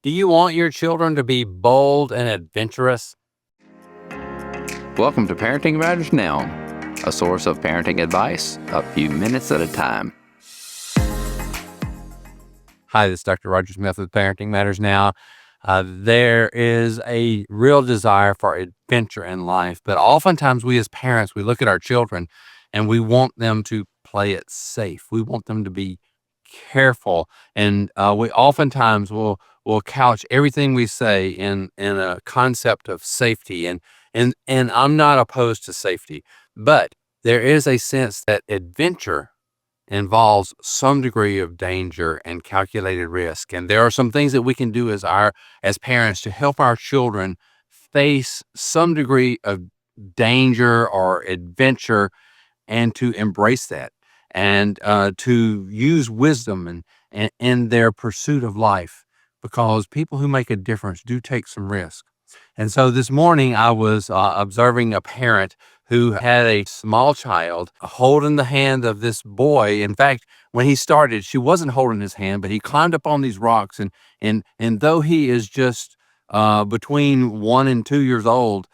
Do you want your children to be bold and adventurous? Welcome to Parenting Matters Now, a source of parenting advice a few minutes at a time. Hi, this is Dr. Roger Smith with Parenting Matters Now. There is a real desire for adventure in life, but oftentimes we as parents, we look at our children and we want them to play it safe. We want them to be careful, and we oftentimes will couch everything we say in a concept of safety. And I'm not opposed to safety, but there is a sense that adventure involves some degree of danger and calculated risk. And there are some things that we can do as parents to help our children face some degree of danger or adventure and to embrace that and to use wisdom and in their pursuit of life, because people who make a difference do take some risk. And so this morning I was observing a parent who had a small child holding the hand of this boy. In fact, when he started, she wasn't holding his hand, but he climbed up on these rocks. And though he is just between 1 and 2 years old,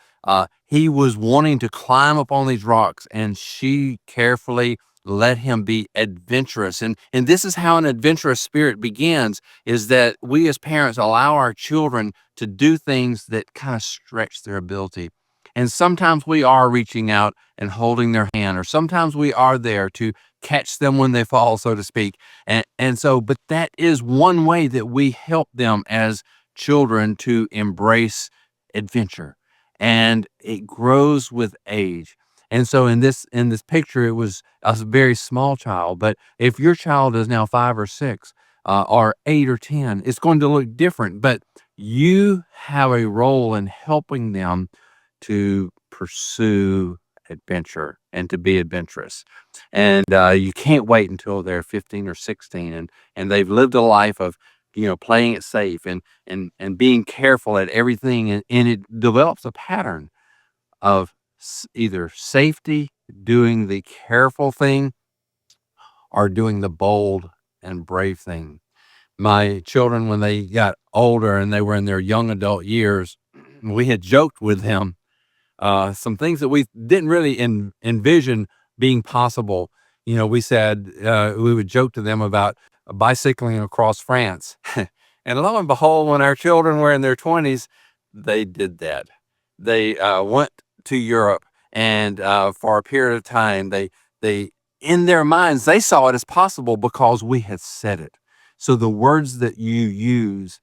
he was wanting to climb up on these rocks, and she carefully let him be adventurous. And this is how an adventurous spirit begins, is that we as parents allow our children to do things that kind of stretch their ability. And sometimes we are reaching out and holding their hand, or sometimes we are there to catch them when they fall, so to speak. But that is one way that we help them as children to embrace adventure. And it grows with age. And so in this picture, it was a very small child. But if your child is now 5 or 6, or 8 or 10, it's going to look different. But you have a role in helping them to pursue adventure and to be adventurous. And you can't wait until they're 15 or 16 and they've lived a life of, playing it safe and being careful at everything. And it develops a pattern of either safety, doing the careful thing, or doing the bold and brave thing. My children, when they got older and they were in their young adult years, we had joked with them some things that we didn't really envision being possible. We said we would joke to them about bicycling across France. And lo and behold, when our children were in their 20s, they did that. They went to Europe, and for a period of time, they in their minds, they saw it as possible because we had said it. So the words that you use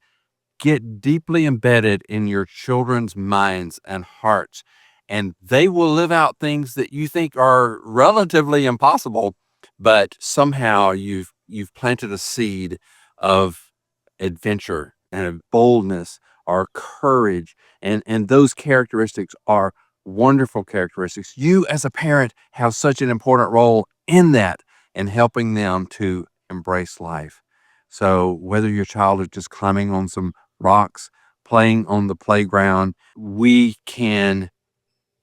get deeply embedded in your children's minds and hearts, and they will live out things that you think are relatively impossible, but somehow you've planted a seed of adventure and of boldness or courage, and those characteristics are wonderful characteristics. You as a parent have such an important role in that, in helping them to embrace life. So whether your child is just climbing on some rocks, playing on the playground, we can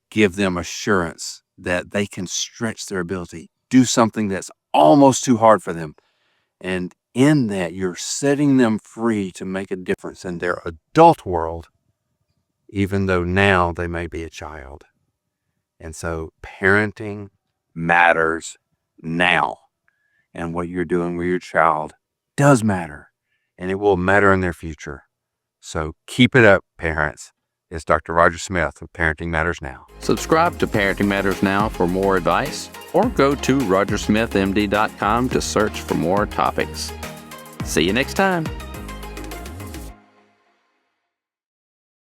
give them assurance that they can stretch their ability, do something that's almost too hard for them. And in that, you're setting them free to make a difference in their adult world, even though now they may be a child. And so parenting matters now. And what you're doing with your child does matter, and it will matter in their future. So keep it up, parents. It's Dr. Roger Smith of Parenting Matters Now. Subscribe to Parenting Matters Now for more advice, or go to rogersmithmd.com to search for more topics. See you next time.